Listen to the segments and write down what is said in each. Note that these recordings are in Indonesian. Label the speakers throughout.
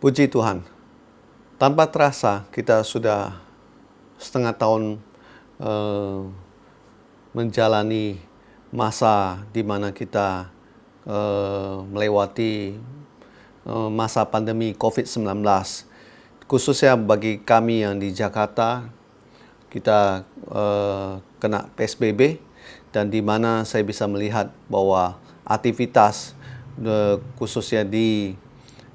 Speaker 1: Puji Tuhan, tanpa terasa kita sudah setengah tahun eh, menjalani masa di mana kita melewati masa pandemi COVID-19. Khususnya bagi kami yang di Jakarta, kita kena PSBB, dan di mana saya bisa melihat bahwa aktivitas khususnya di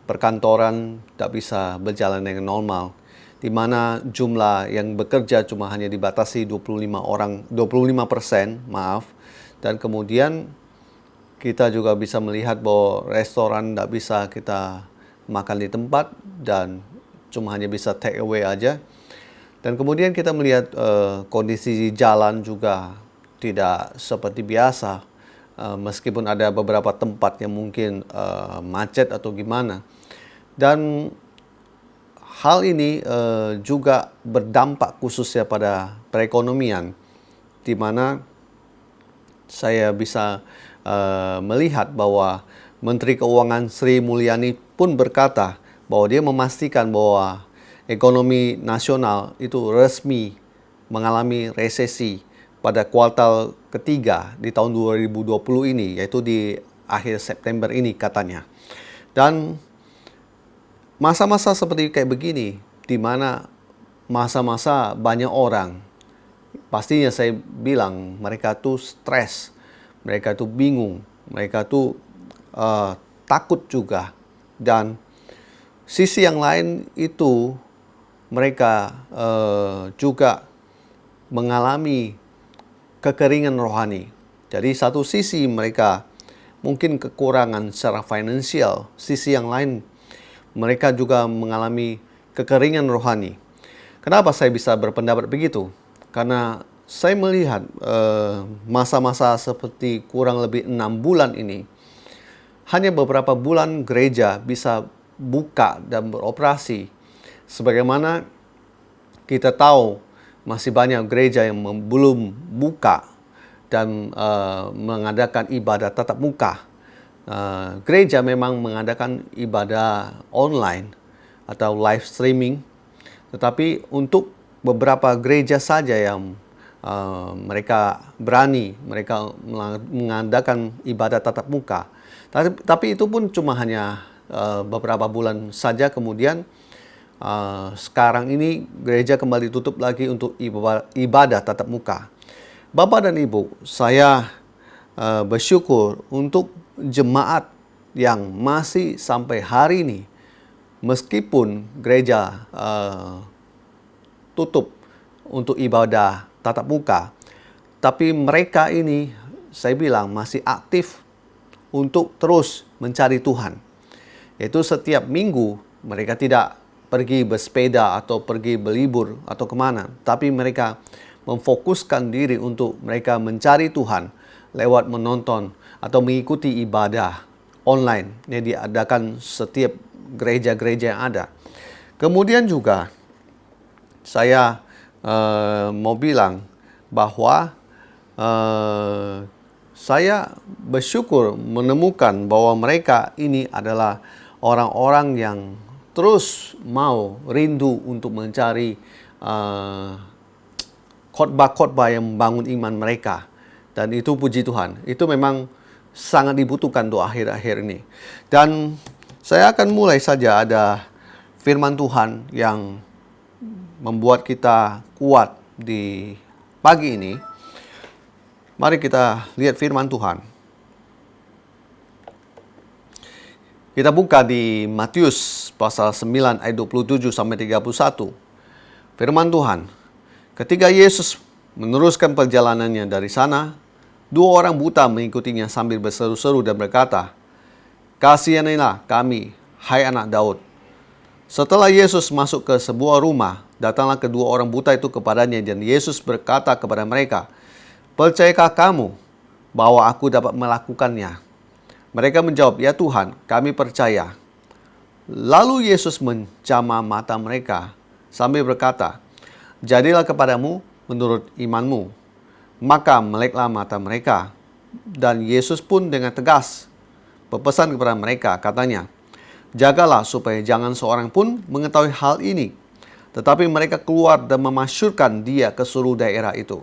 Speaker 1: perkantoran tak bisa berjalan dengan normal, di mana jumlah yang bekerja cuma hanya dibatasi 25%, dan kemudian kita juga bisa melihat bahwa restoran tak bisa kita makan di tempat dan cuma hanya bisa take away aja. Dan kemudian kita melihat kondisi jalan juga tidak seperti biasa, meskipun ada beberapa tempat yang mungkin macet atau gimana. Dan hal ini juga berdampak khususnya pada perekonomian, di mana saya bisa melihat bahwa Menteri Keuangan Sri Mulyani pun berkata bahwa dia memastikan bahwa ekonomi nasional itu resmi mengalami resesi pada kuartal ketiga di tahun 2020 ini, yaitu di akhir September ini katanya. Dan masa-masa seperti kayak begini, di mana masa-masa banyak orang, pastinya saya bilang mereka tuh stres, mereka tuh bingung, mereka tuh takut juga. Dan sisi yang lain itu mereka juga mengalami kekeringan rohani. Jadi satu sisi mereka mungkin kekurangan secara finansial, sisi yang lain mereka juga mengalami kekeringan rohani. Kenapa saya bisa berpendapat begitu? Karena saya melihat masa-masa seperti kurang lebih 6 bulan ini, hanya beberapa bulan gereja bisa buka dan beroperasi. Sebagaimana kita tahu masih banyak gereja yang belum buka dan mengadakan ibadah tatap muka. Gereja memang mengadakan ibadah online atau live streaming, tetapi untuk beberapa gereja saja yang mereka berani, mereka mengadakan ibadah tatap muka. Tapi itu pun cuma hanya beberapa bulan saja, kemudian sekarang ini gereja kembali tutup lagi untuk ibadah tatap muka. Bapak dan Ibu, saya bersyukur untuk jemaat yang masih sampai hari ini, meskipun gereja tutup untuk ibadah tatap muka, tapi mereka ini saya bilang masih aktif untuk terus mencari Tuhan. Yaitu setiap minggu mereka tidak pergi bersepeda atau pergi berlibur atau kemana, tapi mereka memfokuskan diri untuk mereka mencari Tuhan lewat menonton atau mengikuti ibadah online yang diadakan setiap gereja-gereja yang ada. Kemudian juga saya mau bilang bahwa saya bersyukur menemukan bahwa mereka ini adalah orang-orang yang terus mau rindu untuk mencari khotbah-khotbah yang membangun iman mereka. Dan itu puji Tuhan, itu memang sangat dibutuhkan untuk akhir-akhir ini. Dan saya akan mulai saja, ada firman Tuhan yang membuat kita kuat di pagi ini. Mari kita lihat firman Tuhan. Kita buka di Matius pasal 9 ayat 27 sampai 31. Firman Tuhan, ketika Yesus meneruskan perjalanannya dari sana, 2 orang buta mengikutinya sambil berseru-seru dan berkata, "Kasihanilah kami, hai anak Daud." Setelah Yesus masuk ke sebuah rumah, datanglah kedua orang buta itu kepadanya, dan Yesus berkata kepada mereka, "Percayakah kamu bahwa aku dapat melakukannya?" Mereka menjawab, "Ya Tuhan, kami percaya." Lalu Yesus menjamah mata mereka sambil berkata, "Jadilah kepadamu menurut imanmu." Maka meleklah mata mereka. Dan Yesus pun dengan tegas berpesan kepada mereka, katanya, Jagalah supaya jangan seorang pun mengetahui hal ini. Tetapi mereka keluar dan memasyurkan dia ke seluruh daerah itu.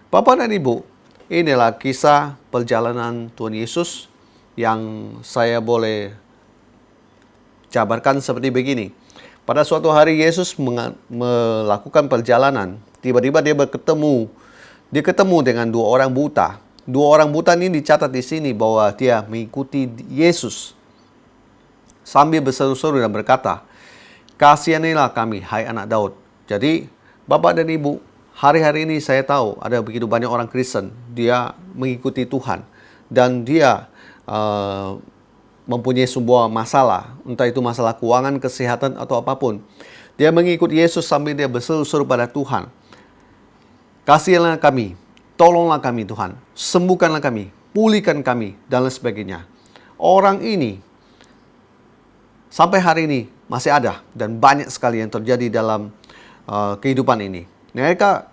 Speaker 1: Bapak dan Ibu, inilah kisah perjalanan Tuhan Yesus yang saya boleh jabarkan seperti begini. Pada suatu hari Yesus melakukan perjalanan. Tiba-tiba dia ketemu dengan dua orang buta. Dua orang buta ini dicatat di sini bahwa dia mengikuti Yesus sambil berseru-seru dan berkata, "Kasihanilah kami, hai anak Daud." Jadi, Bapak dan Ibu, hari-hari ini saya tahu ada begitu banyak orang Kristen, dia mengikuti Tuhan dan dia mempunyai sebuah masalah, entah itu masalah keuangan, kesehatan, atau apapun. Dia mengikuti Yesus sambil dia berseru-seru pada Tuhan, "Kasihilah kami, tolonglah kami Tuhan, sembuhkanlah kami, pulihkan kami," dan lain sebagainya. Orang ini sampai hari ini masih ada dan banyak sekali yang terjadi dalam kehidupan ini. Mereka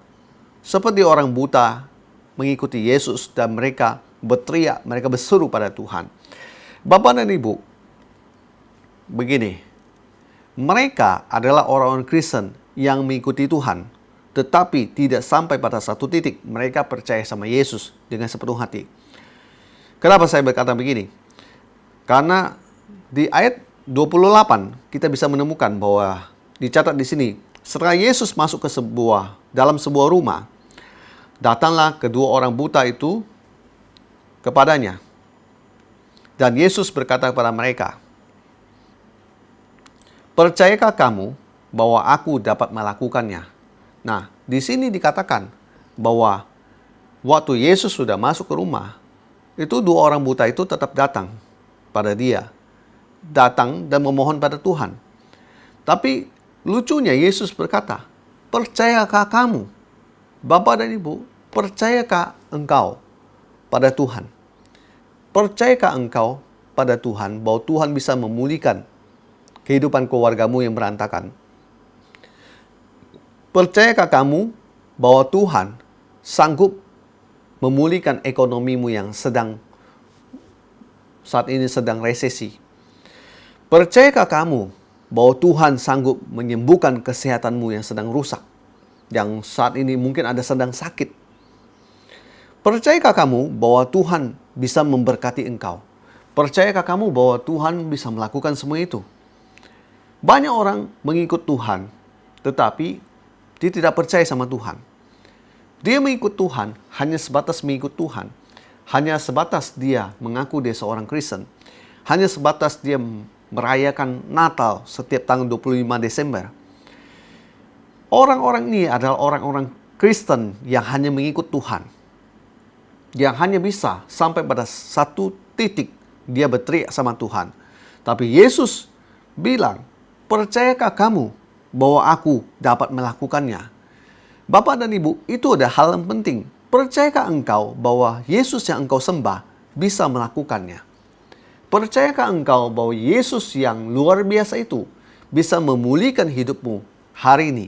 Speaker 1: seperti orang buta mengikuti Yesus dan mereka berteriak, mereka berseru pada Tuhan. Bapak dan Ibu, begini, mereka adalah orang-orang Kristen yang mengikuti Tuhan, tetapi tidak sampai pada satu titik mereka percaya sama Yesus dengan sepenuh hati. Kenapa saya berkata begini? Karena di ayat 28 kita bisa menemukan bahwa dicatat di sini, setelah Yesus masuk ke dalam sebuah rumah, datanglah kedua orang buta itu kepadanya. Dan Yesus berkata kepada mereka, "Percayakah kamu bahwa aku dapat melakukannya?" Nah, di sini dikatakan bahwa waktu Yesus sudah masuk ke rumah, itu dua orang buta itu tetap datang pada dia. Datang dan memohon pada Tuhan. Tapi lucunya Yesus berkata, "Percayakah kamu?" Bapak dan Ibu, percayakah engkau pada Tuhan? Percayakah engkau pada Tuhan bahwa Tuhan bisa memulihkan kehidupan keluargamu yang berantakan? Percayakah kamu bahwa Tuhan sanggup memulihkan ekonomimu yang saat ini sedang resesi? Percayakah kamu bahwa Tuhan sanggup menyembuhkan kesehatanmu yang sedang rusak, yang saat ini mungkin ada sedang sakit? Percayakah kamu bahwa Tuhan bisa memberkati engkau? Percayakah kamu bahwa Tuhan bisa melakukan semua itu? Banyak orang mengikut Tuhan, tetapi dia tidak percaya sama Tuhan. Dia mengikut Tuhan hanya sebatas mengikut Tuhan. Hanya sebatas dia mengaku dia seorang Kristen. Hanya sebatas dia merayakan Natal setiap tanggal 25 Desember. Orang-orang ini adalah orang-orang Kristen yang hanya mengikut Tuhan. Yang hanya bisa sampai pada satu titik dia berteriak sama Tuhan. Tapi Yesus bilang, "Percayakah kamu bahwa aku dapat melakukannya?" Bapak dan Ibu, itu ada hal yang penting. Percayakah engkau bahwa Yesus yang engkau sembah bisa melakukannya? Percayakah engkau bahwa Yesus yang luar biasa itu bisa memulihkan hidupmu hari ini?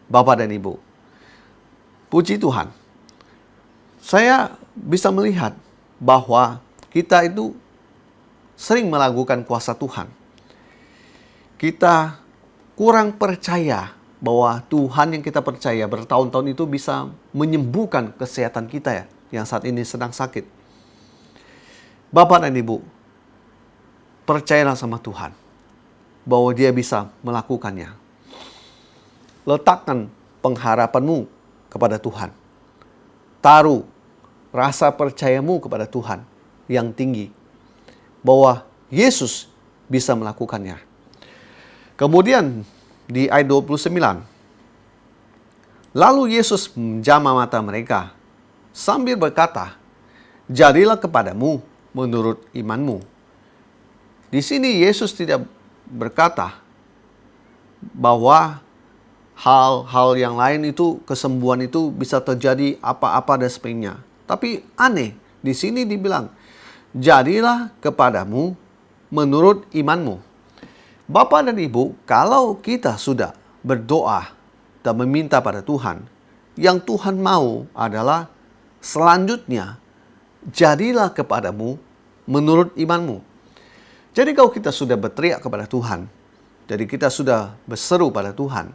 Speaker 1: Bapak dan Ibu, puji Tuhan. Saya bisa melihat bahwa kita itu sering melakukan kuasa Tuhan. Kita kurang percaya bahwa Tuhan yang kita percaya bertahun-tahun itu bisa menyembuhkan kesehatan kita yang saat ini sedang sakit. Bapak dan Ibu, percayalah sama Tuhan bahwa Dia bisa melakukannya. Letakkan pengharapanmu kepada Tuhan. Taruh rasa percayamu kepada Tuhan yang tinggi bahwa Yesus bisa melakukannya. Kemudian di ayat 29, lalu Yesus menjamah mata mereka sambil berkata, "Jadilah kepadamu menurut imanmu." Di sini Yesus tidak berkata bahwa hal-hal yang lain itu, kesembuhan itu bisa terjadi apa-apa dan sebagainya. Tapi aneh, di sini dibilang, "Jadilah kepadamu menurut imanmu." Bapak dan Ibu, kalau kita sudah berdoa dan meminta pada Tuhan, yang Tuhan mau adalah selanjutnya, jadilah kepadamu menurut imanmu. Jadi kalau kita sudah berteriak kepada Tuhan, jadi kita sudah berseru pada Tuhan,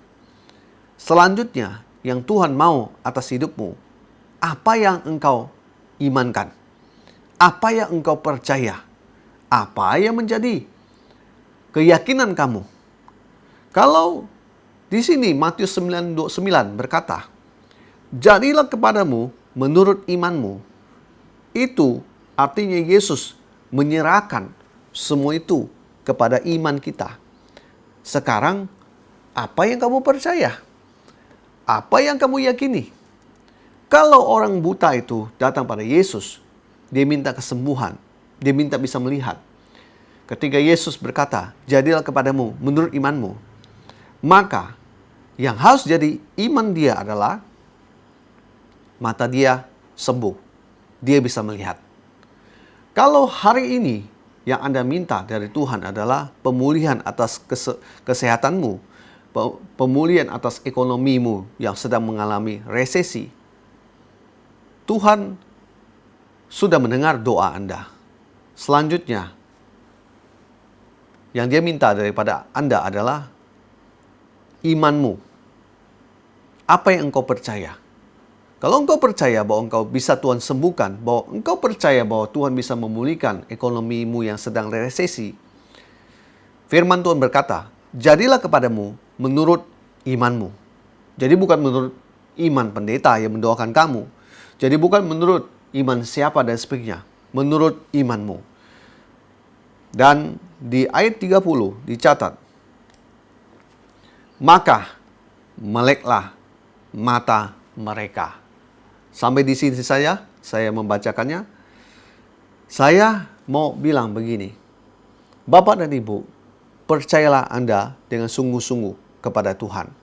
Speaker 1: selanjutnya yang Tuhan mau atas hidupmu, apa yang engkau imankan? Apa yang engkau percaya? Apa yang menjadi keyakinan kamu? Kalau di sini Matius 9:29 berkata, "Jadilah kepadamu menurut imanmu." Itu artinya Yesus menyerahkan semua itu kepada iman kita. Sekarang, apa yang kamu percaya? Apa yang kamu yakini? Kalau orang buta itu datang pada Yesus, dia minta kesembuhan, dia minta bisa melihat. Ketika Yesus berkata, "Jadilah kepadamu menurut imanmu," maka yang harus jadi iman dia adalah mata dia sembuh, dia bisa melihat. Kalau hari ini yang Anda minta dari Tuhan adalah pemulihan atas kesehatanmu, pemulihan atas ekonomimu yang sedang mengalami resesi, Tuhan sudah mendengar doa Anda. Selanjutnya, yang dia minta daripada Anda adalah imanmu. Apa yang engkau percaya? Kalau engkau percaya bahwa engkau bisa Tuhan sembuhkan, bahwa engkau percaya bahwa Tuhan bisa memulihkan ekonomimu yang sedang resesi, firman Tuhan berkata, "Jadilah kepadamu menurut imanmu." Jadi bukan menurut iman pendeta yang mendoakan kamu. Jadi bukan menurut iman siapa dan sebagainya. Menurut imanmu. Dan di ayat 30 dicatat, "Maka meleklah mata mereka." Sampai di sini saya membacakannya. Saya mau bilang begini. Bapak dan Ibu, percayalah Anda dengan sungguh-sungguh kepada Tuhan.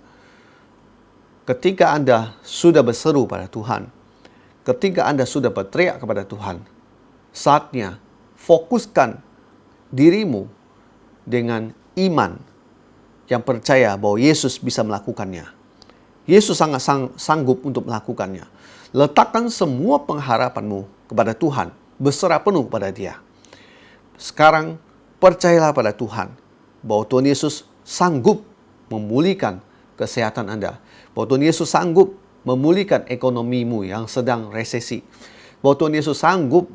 Speaker 1: Ketika Anda sudah berseru pada Tuhan, ketika Anda sudah berteriak kepada Tuhan, saatnya fokuskan dirimu dengan iman yang percaya bahwa Yesus bisa melakukannya. Yesus sangat sanggup untuk melakukannya. Letakkan semua pengharapanmu kepada Tuhan, berserah penuh pada Dia. Sekarang percayalah pada Tuhan bahwa Tuhan Yesus sanggup memulihkan kesehatan Anda, bahwa Tuhan Yesus sanggup memulihkan ekonomimu yang sedang resesi, bahwa Tuhan Yesus sanggup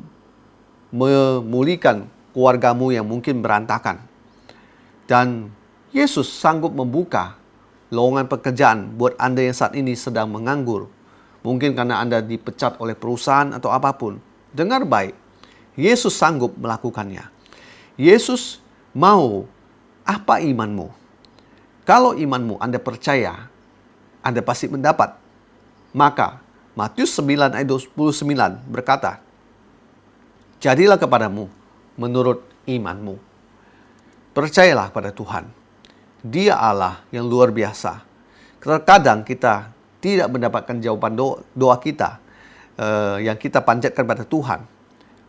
Speaker 1: memulihkan keluargamu yang mungkin berantakan, dan Yesus sanggup membuka lowongan pekerjaan buat Anda yang saat ini sedang menganggur. Mungkin karena Anda dipecat oleh perusahaan atau apapun. Dengar baik, Yesus sanggup melakukannya. Yesus mau apa imanmu? Kalau imanmu Anda percaya, Anda pasti mendapat. Maka Matius 9 ayat 29 berkata, "Jadilah kepadamu menurut imanmu." Percayalah pada Tuhan. Dia Allah yang luar biasa. Terkadang kita tidak mendapatkan jawaban doa kita yang kita panjatkan pada Tuhan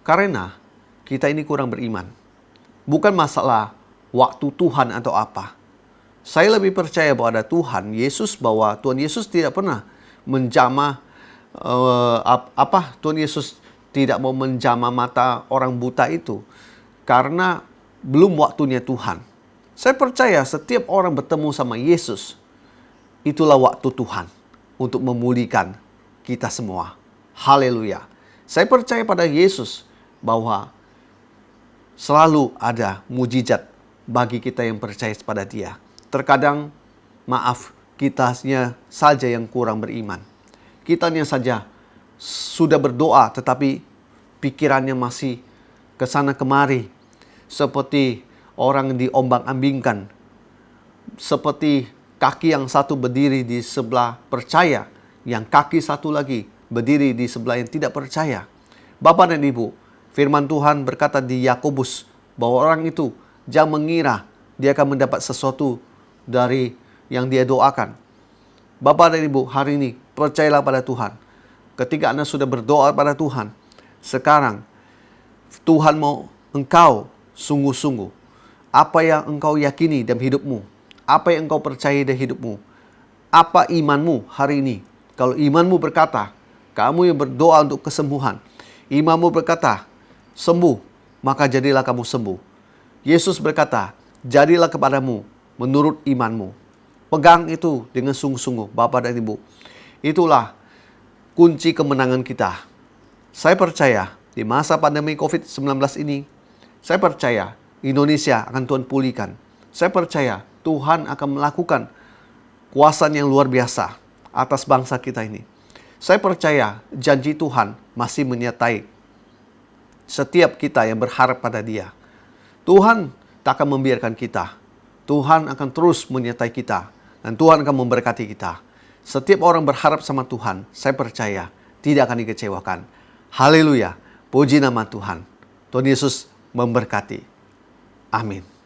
Speaker 1: karena kita ini kurang beriman. Bukan masalah waktu Tuhan atau apa. Saya lebih percaya bahwa ada Tuhan Yesus, bahwa Tuhan Yesus tidak pernah menjamah Tuhan Yesus tidak mau menjamah mata orang buta itu karena belum waktunya Tuhan. Saya percaya setiap orang bertemu sama Yesus, itulah waktu Tuhan untuk memulihkan kita semua. Haleluya. Saya percaya pada Yesus bahwa selalu ada mujizat bagi kita yang percaya pada Dia. Terkadang, maaf, kitanya saja yang kurang beriman. Kitanya saja sudah berdoa tetapi pikirannya masih kesana kemari. Seperti orang diombang-ambingkan. Seperti kaki yang satu berdiri di sebelah percaya, yang kaki satu lagi berdiri di sebelah yang tidak percaya. Bapak dan Ibu, firman Tuhan berkata di Yakobus bahwa orang itu jangan mengira dia akan mendapat sesuatu dari yang dia doakan. Bapak dan Ibu, hari ini percayalah pada Tuhan. Ketika Anda sudah berdoa pada Tuhan, sekarang Tuhan mau engkau sungguh-sungguh. Apa yang engkau yakini dalam hidupmu, apa yang engkau percaya dalam hidupmu, apa imanmu hari ini. Kalau imanmu berkata, kamu yang berdoa untuk kesembuhan, imanmu berkata, sembuh, maka jadilah kamu sembuh. Yesus berkata, jadilah kepadamu menurut imanmu. Pegang itu dengan sungguh-sungguh, Bapak dan Ibu. Itulah kunci kemenangan kita. Saya percaya di masa pandemi COVID-19 ini, saya percaya Indonesia akan Tuhan pulihkan. Saya percaya Tuhan akan melakukan kuasa yang luar biasa atas bangsa kita ini. Saya percaya janji Tuhan masih menyertai setiap kita yang berharap pada Dia. Tuhan tak akan membiarkan kita. Tuhan akan terus menyertai kita. Dan Tuhan akan memberkati kita. Setiap orang berharap sama Tuhan, saya percaya tidak akan dikecewakan. Haleluya. Puji nama Tuhan. Tuhan Yesus memberkati. Amin.